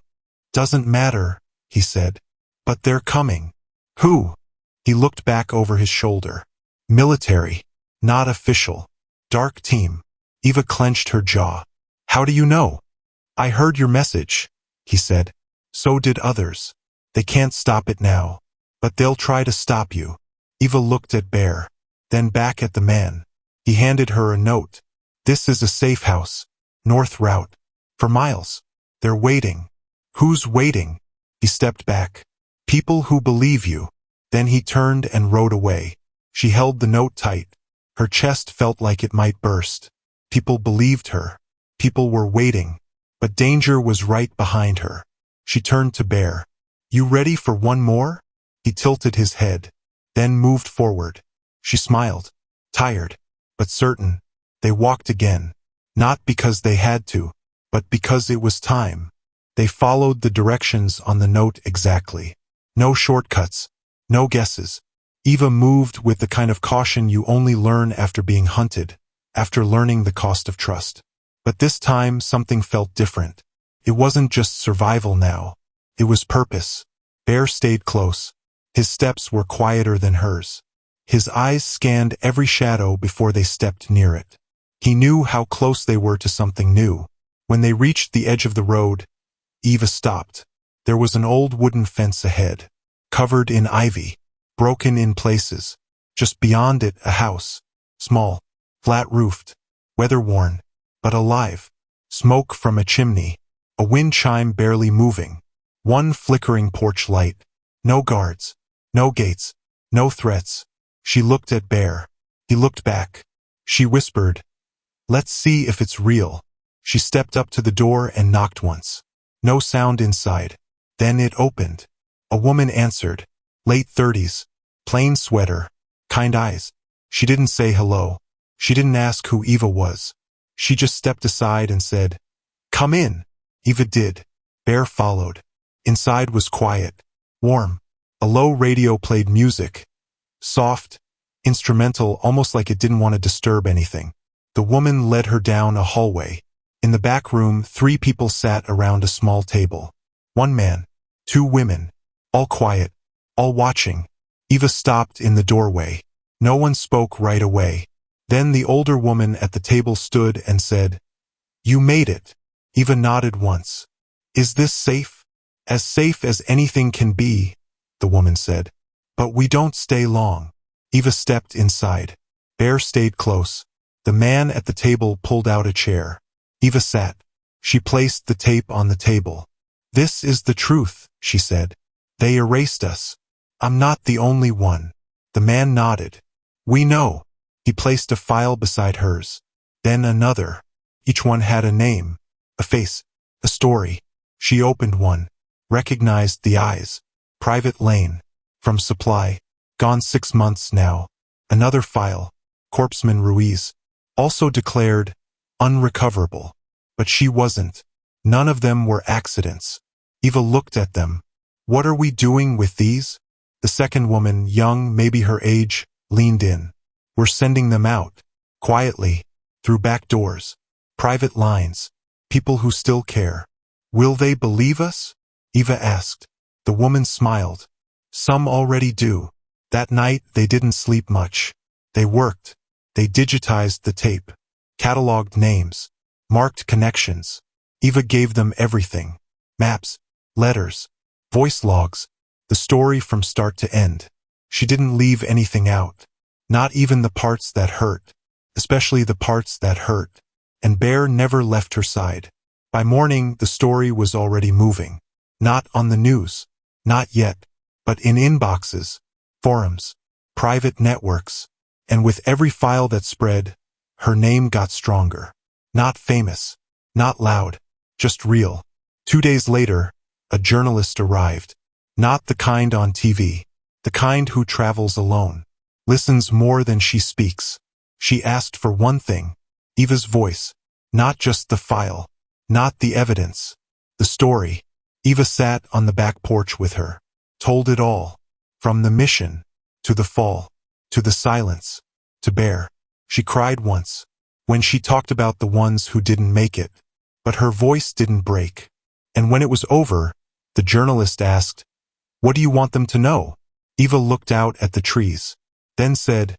Doesn't matter, he said. But they're coming. Who? He looked back over his shoulder. Military. Not official. Dark team. Eva clenched her jaw. How do you know? I heard your message, he said. So did others. They can't stop it now. But they'll try to stop you. Eva looked at Bear. Then back at the man. He handed her a note. This is a safe house. North route. For miles. They're waiting. Who's waiting? He stepped back. People who believe you. Then he turned and rode away. She held the note tight. Her chest felt like it might burst. People believed her. People were waiting. But danger was right behind her. She turned to Bear. You ready for one more? He tilted his head. Then moved forward. She smiled. Tired. But certain. They walked again. Not because they had to, but because it was time. They followed the directions on the note exactly. No shortcuts. No guesses. Eva moved with the kind of caution you only learn after being hunted, after learning the cost of trust. But this time something felt different. It wasn't just survival now. It was purpose. Bear stayed close. His steps were quieter than hers. His eyes scanned every shadow before they stepped near it. He knew how close they were to something new. When they reached the edge of the road, Eva stopped. There was an old wooden fence ahead, covered in ivy, broken in places. Just beyond it, a house. Small, flat-roofed, weather-worn, but alive. Smoke from a chimney. A wind chime barely moving. One flickering porch light. No guards. No gates. No threats. She looked at Bear. He looked back. She whispered, Let's see if it's real. She stepped up to the door and knocked once. No sound inside. Then it opened. A woman answered. Late 30s. Plain sweater. Kind eyes. She didn't say hello. She didn't ask who Eva was. She just stepped aside and said, Come in. Eva did. Bear followed. Inside was quiet. Warm. A low radio played music. Soft. Instrumental, almost like it didn't want to disturb anything. The woman led her down a hallway. In the back room, 3 people sat around a small table. 1 man. 2 women. All quiet. All watching. Eva stopped in the doorway. No one spoke right away. Then the older woman at the table stood and said, You made it. Eva nodded once. Is this safe? As safe as anything can be, the woman said. But we don't stay long. Eva stepped inside. Bear stayed close. The man at the table pulled out a chair. Eva sat. She placed the tape on the table. This is the truth, she said. They erased us. I'm not the only one. The man nodded. We know. He placed a file beside hers. Then another. Each one had a name, a face, a story. She opened one. Recognized the eyes. Private Lane. From Supply. Gone 6 months now. Another file. Corpsman Ruiz. Also declared unrecoverable. But she wasn't. None of them were accidents. Eva looked at them. What are we doing with these? The second woman, young, maybe her age, leaned in. We're sending them out. Quietly. Through back doors. Private lines. People who still care. Will they believe us? Eva asked. The woman smiled. Some already do. That night, they didn't sleep much. They worked. They digitized the tape. Cataloged names. Marked connections. Eva gave them everything. Maps. Letters. Voice logs. The story from start to end. She didn't leave anything out. Not even the parts that hurt. Especially the parts that hurt. And Bear never left her side. By morning, the story was already moving. Not on the news. Not yet. But in inboxes. Forums. Private networks. And with every file that spread, her name got stronger. Not famous. Not loud. Just real. 2 days later, a journalist arrived. Not the kind on TV. The kind who travels alone. Listens more than she speaks. She asked for one thing. Eva's voice. Not just the file. Not the evidence. The story. Eva sat on the back porch with her. Told it all. From the mission. To the fall. To the silence. To Bear. She cried once. When she talked about the ones who didn't make it. But her voice didn't break. And when it was over, the journalist asked, "What do you want them to know?" Eva looked out at the trees. Then said,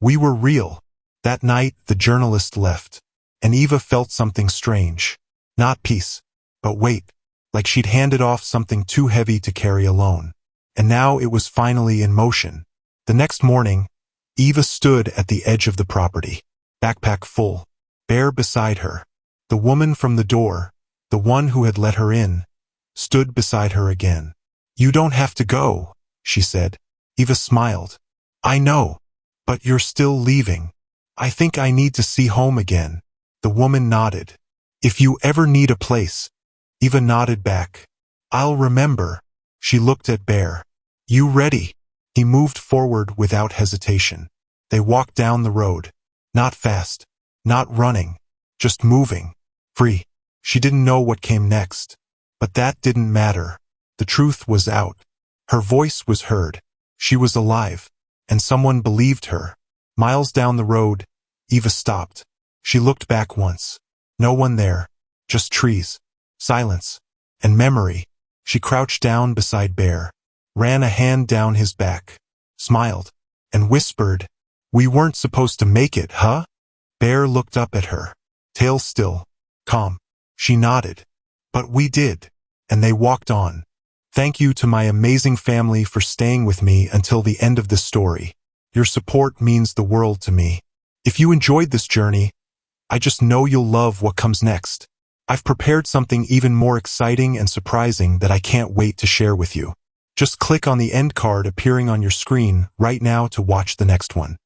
"We were real." That night, the journalist left. And Eva felt something strange. Not peace, but weight. Like she'd handed off something too heavy to carry alone. And now it was finally in motion. The next morning, Eva stood at the edge of the property. Backpack full. Bear beside her. The woman from the door, the one who had let her in, stood beside her again. "You don't have to go," she said. Eva smiled. "I know. But you're still leaving. I think I need to see home again." The woman nodded. "If you ever need a place." Eva nodded back. "I'll remember." She looked at Bear. "You ready?" He moved forward without hesitation. They walked down the road. Not fast. Not running. Just moving. Free. She didn't know what came next. But that didn't matter. The truth was out. Her voice was heard. She was alive. And someone believed her. Miles down the road, Eva stopped. She looked back once. No one there. Just trees. Silence. And memory. She crouched down beside Bear. Ran a hand down his back. Smiled. And whispered, "We weren't supposed to make it, huh?" Bear looked up at her. Tail still. Calm. She nodded. "But we did." And they walked on. Thank you to my amazing family for staying with me until the end of this story. Your support means the world to me. If you enjoyed this journey, I just know you'll love what comes next. I've prepared something even more exciting and surprising that I can't wait to share with you. Just click on the end card appearing on your screen right now to watch the next one.